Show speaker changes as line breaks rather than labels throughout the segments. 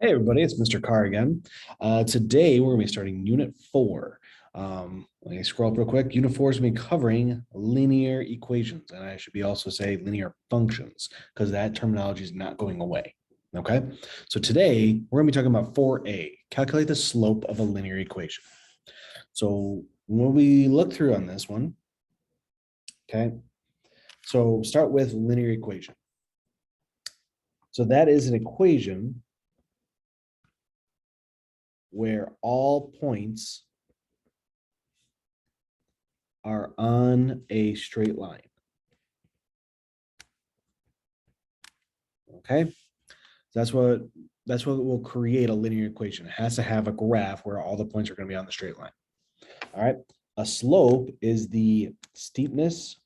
Hey everybody, it's Mr. Carr again. Today we're going to be starting Unit 4. Let me scroll up real quick. Unit 4 is going to be covering linear equations, and I should be also say linear functions because that terminology is not going away. Okay, so today we're going to be talking about 4a, calculate the slope of a linear equation. So when we look through on this one, okay, so start with linear equation. So that is an equation where all points are on a straight line. Okay, that's what will create a linear equation. It has to have a graph where all the points are going to be on the straight line. All right, a slope is the steepness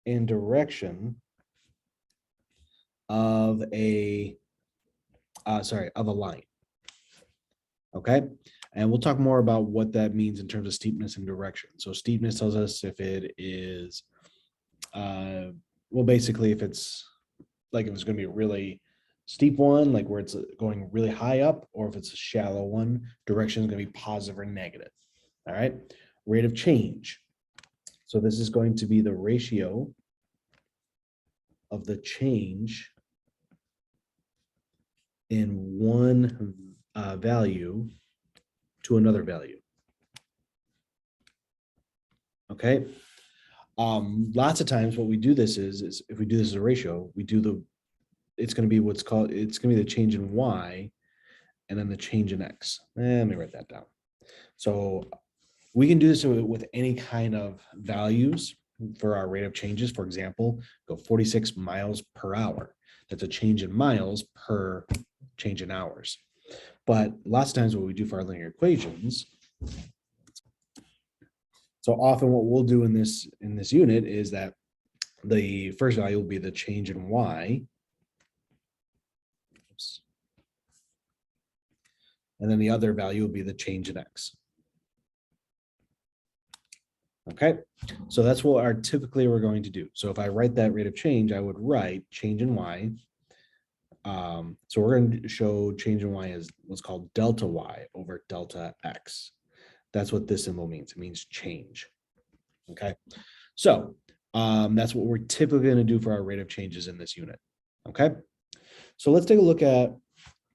and direction of a of a line. Okay, and we'll talk more about what that means in terms of steepness and direction. So steepness tells us if it is well, basically if it's like if it's going to be a really steep one, like where it's going really high up, or if it's a shallow one, direction is going to be positive or negative. All right, rate of change. So this is going to be the ratio of the change in one value to another value. Okay. Lots of times what we do this is if we do this as a ratio, we do it's going to be it's going to be the change in y and then the change in x. Let me write that down. So we can do this with any kind of values for our rate of changes. For example, go 46 miles per hour. That's a change in miles per change in hours. But lots of times what we do for our linear equations, so often what we'll do in this unit is that the first value will be the change in y. Oops. And then the other value will be the change in x. Okay, so that's what typically we're going to do. So if I write that rate of change, I would write change in y. So we're going to show change in y as what's called delta y over delta x. That's what this symbol means. It means change. Okay, so that's what we're typically going to do for our rate of changes in this unit. Okay, so let's take a look at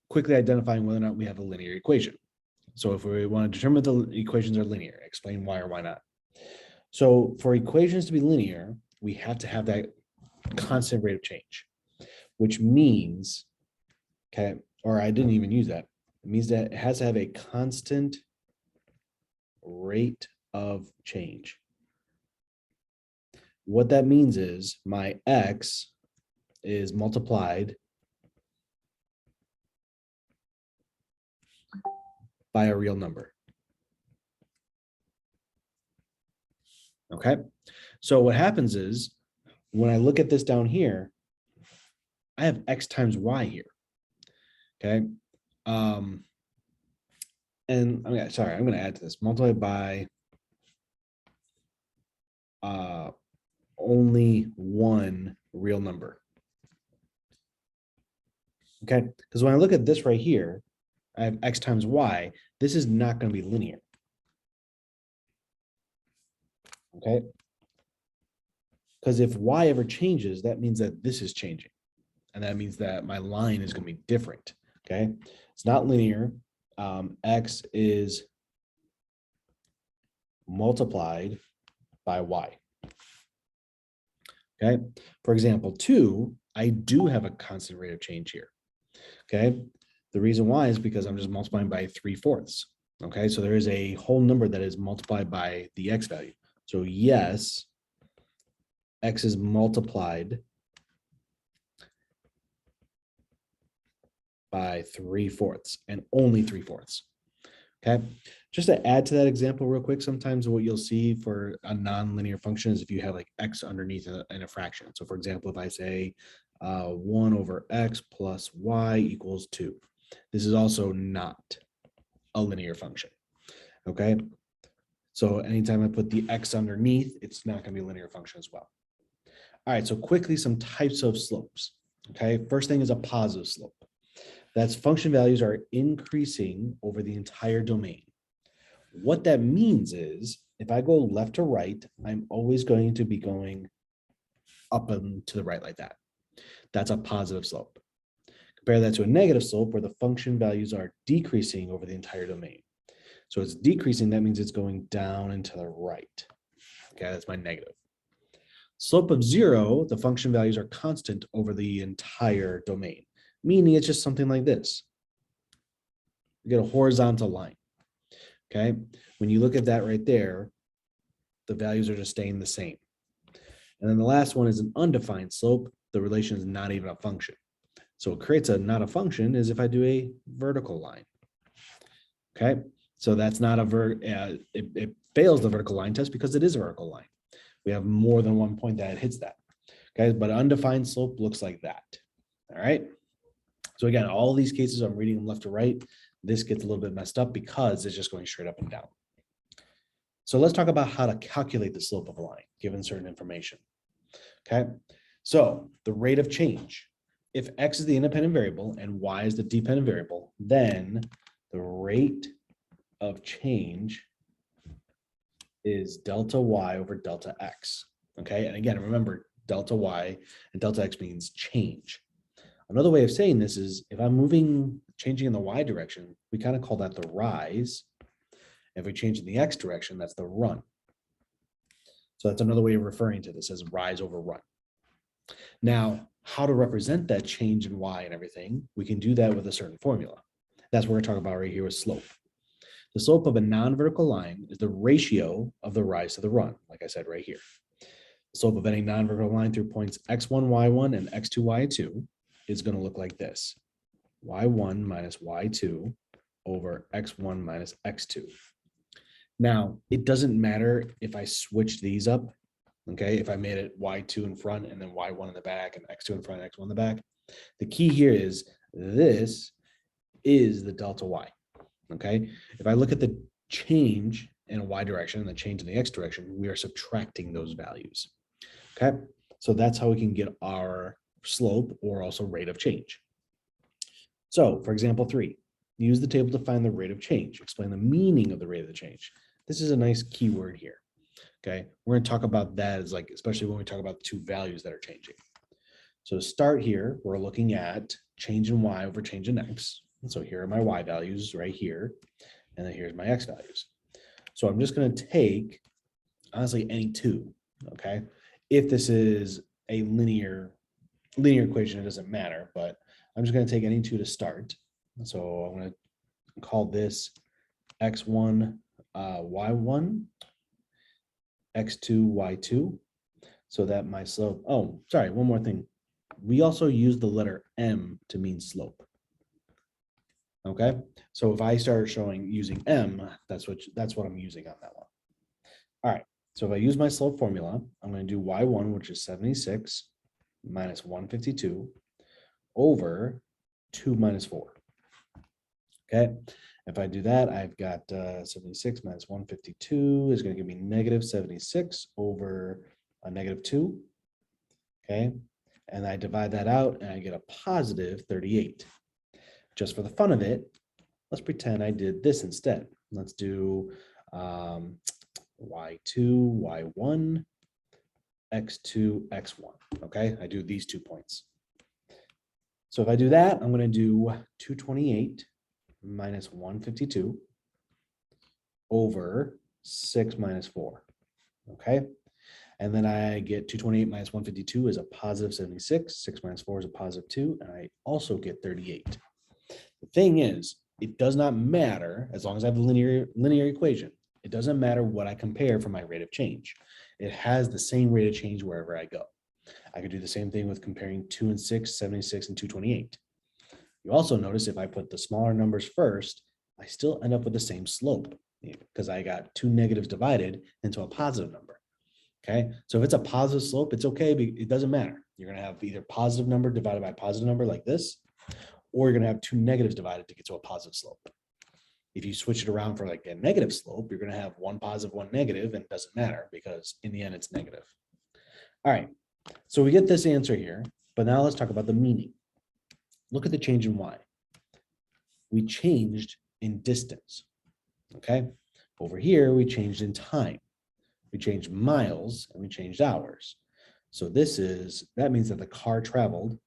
quickly identifying whether or not we have a linear equation. So if we want to determine if the equations are linear, explain why or why not. So for equations to be linear, we have to have that constant rate of change, which means, okay, or I didn't even use that. It means that it has to have a constant rate of change. What that means is my x is multiplied by a real number. Okay, so what happens is when I look at this down here, I have x times y here. Okay, and I'm going to add to this, multiply by only one real number. Okay, because when I look at this right here, I have x times y. This is not going to be linear. Okay, because if y ever changes, that means that this is changing, and that means that my line is going to be different. Okay, it's not linear. X is multiplied by y. Okay, for example, 2, I do have a constant rate of change here. Okay, the reason why is because I'm just multiplying by 3/4. Okay, so there is a whole number that is multiplied by the x value. So yes, x is multiplied by 3/4 and only 3/4. Okay, just to add to that example real quick, sometimes what you'll see for a non-linear function is if you have like x underneath in a fraction. So for example, if I say 1 over x plus y equals 2, this is also not a linear function. Okay, so anytime I put the x underneath, it's not going to be a linear function as well. All right, so quickly, some types of slopes. Okay, first thing is a positive slope. That's function values are increasing over the entire domain. What that means is if I go left to right, I'm always going to be going up and to the right like that. That's a positive slope. Compare that to a negative slope where the function values are decreasing over the entire domain. So it's decreasing, that means it's going down and to the right. Okay, that's my negative. Slope of 0, the function values are constant over the entire domain, meaning it's just something like this. You get a horizontal line. Okay, when you look at that right there, the values are just staying the same. And then the last one is an undefined slope. The relation is not even a function. So it creates a not a function is if I do a vertical line. Okay, so that's not a it fails the vertical line test because it is a vertical line. We have more than one point that it hits that. Okay, but undefined slope looks like that. All right. So again, all these cases I'm reading them left to right. This gets a little bit messed up because it's just going straight up and down. So let's talk about how to calculate the slope of a line given certain information. Okay, so the rate of change. If x is the independent variable and y is the dependent variable, then the rate of change is delta y over delta x. Okay, and again, remember delta y and delta x means change. Another way of saying this is if I'm changing in the y direction, we kind of call that the rise. If we change in the x direction, that's the run. So that's another way of referring to this as rise over run. Now, how to represent that change in y and everything, we can do that with a certain formula. That's what we're talking about right here with slope. The slope of a non-vertical line is the ratio of the rise to the run, like I said right here. The slope of any non-vertical line through points x1, y1, and x2, y2 is going to look like this. y1 minus y2 over x1 minus x2. Now, it doesn't matter if I switch these up, okay? If I made it y2 in front and then y1 in the back and x2 in front and x1 in the back. The key here is this is the delta y, okay? If I look at the change in a y direction and the change in the x direction, we are subtracting those values, okay? So that's how we can get our slope or also rate of change. So for example 3, use the table to find the rate of change. Explain the meaning of the rate of the change. This is a nice keyword here. Okay, we're going to talk about that as like, especially when we talk about the two values that are changing. So to start here, we're looking at change in y over change in x. And so here are my y values right here. And then here's my x values. So I'm just going to take, honestly, any two. Okay, if this is a linear equation, it doesn't matter, but I'm just going to take any two to start. So I'm going to call this x1, y1, x2, y2, so that my slope, oh, sorry, one more thing. We also use the letter m to mean slope. Okay, so if I start using m, that's what I'm using on that one. All right, so if I use my slope formula, I'm going to do y1, which is 76 minus 152 over 2 minus 4. Okay, if I do that, I've got 76 minus 152 is going to give me negative 76 over a negative 2. Okay, and I divide that out and I get a positive 38. Just for the fun of it, let's pretend I did this instead. Let's do y2, y1, x2, x1. Okay, I do these 2 points. So if I do that, I'm going to do 228 minus 152 over 6 minus 4. Okay, and then I get 228 minus 152 is a positive 76. 6 minus 4 is a positive 2, and I also get 38. The thing is, it does not matter as long as I have a linear equation. It doesn't matter what I compare for my rate of change. It has the same rate of change wherever I go. I could do the same thing with comparing 2 and 6, 76 and 228. You also notice if I put the smaller numbers first, I still end up with the same slope because I got two negatives divided into a positive number. Okay, so if it's a positive slope, it's okay. It doesn't matter. You're going to have either positive number divided by positive number like this, or you're going to have two negatives divided to get to a positive slope. If you switch it around for like a negative slope, you're going to have one positive, one negative, and it doesn't matter because in the end it's negative. All right, So we get this answer here, but now let's talk about the meaning. Look at the change in y. We changed in distance, okay? Over here, we changed in time. We changed miles and we changed hours. So that means that the car traveled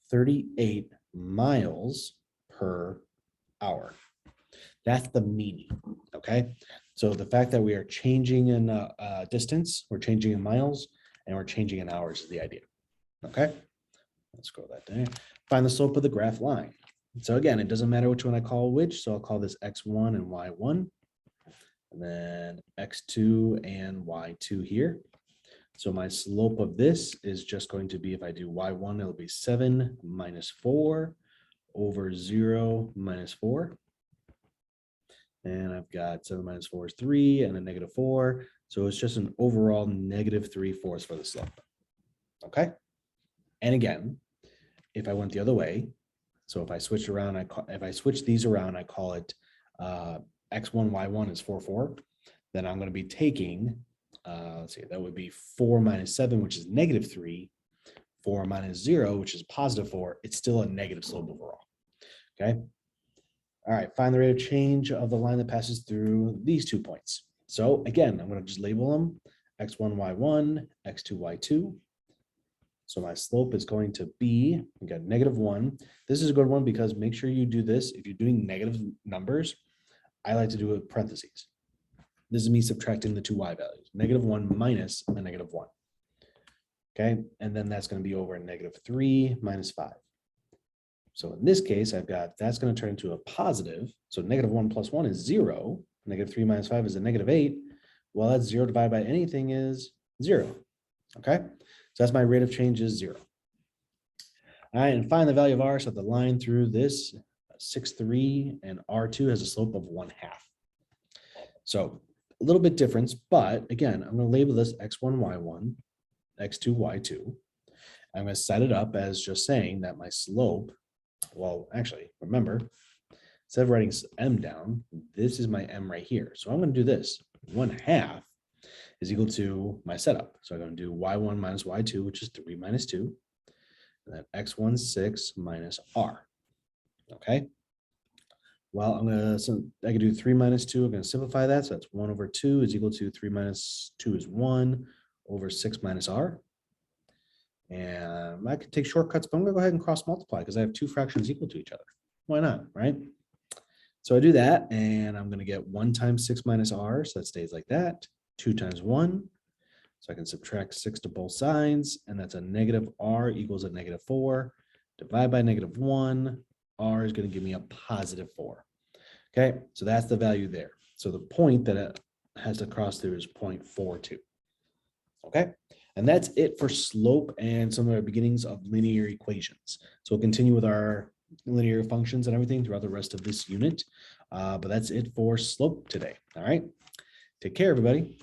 38 miles per hour. That's the meaning, okay? So the fact that we are changing in distance, we're changing in miles, and we're changing in hours is the idea, okay? Let's scroll that down. Find the slope of the graph line. So again, it doesn't matter which one I call which, so I'll call this x1 and y1, and then x2 and y2 here. So my slope of this is just going to be, if I do y1, it'll be 7 minus 4 over 0 minus 4. And I've got 7 minus 4 is 3 and a negative 4. So it's just an overall negative 3/4 for the slope. Okay. And again, if I went the other way, so if I switch around, if I switch these around, I call it x1, y1 is 4, 4. Then I'm going to be taking, let's see, that would be 4 minus 7, which is negative 3. 4 minus 0, which is positive 4. It's still a negative slope overall. Okay. All right, find the rate of change of the line that passes through these 2 points. So again, I'm going to just label them x1, y1, x2, y2. So my slope is going to be, we got -1. This is a good one because make sure you do this. If you're doing negative numbers, I like to do it with parentheses. This is me subtracting the 2 y values, -1 minus a -1. Okay, and then that's going to be over -3 minus 5. So in this case, I've got, that's going to turn into a positive. So -1 plus 1 is 0. -3 minus 5 is a -8. Well, that's 0 divided by anything is 0. Okay, so that's my rate of change is 0. All right, and find the value of r. So the line through this 6, 3 and R2 has a slope of 1/2. So a little bit difference, but again, I'm going to label this x1, y1, x2, y2. I'm going to set it up as just saying that my slope, well, actually, remember, instead of writing m down, this is my m right here. So I'm going to do this. 1/2 is equal to my setup. So I'm going to do y1 minus y2, which is 3 minus 2. And then x1, 6 minus r. Okay. Well, I can do 3 minus 2. I'm going to simplify that. So that's 1 over 2 is equal to 3 minus 2 is 1 over 6 minus r. And I could take shortcuts, but I'm going to go ahead and cross multiply because I have 2 fractions equal to each other. Why not, right? So I do that, and I'm going to get 1 times 6 minus r, so that stays like that. 2 times 1, so I can subtract 6 to both sides, and that's a negative r equals a -4. Divide by -1, r is going to give me a positive 4. Okay, so that's the value there. So the point that it has to cross through is 0.42. Okay, and that's it for slope and some of our beginnings of linear equations. So we'll continue with our linear functions and everything throughout the rest of this unit. But that's it for slope today. All right, take care, everybody.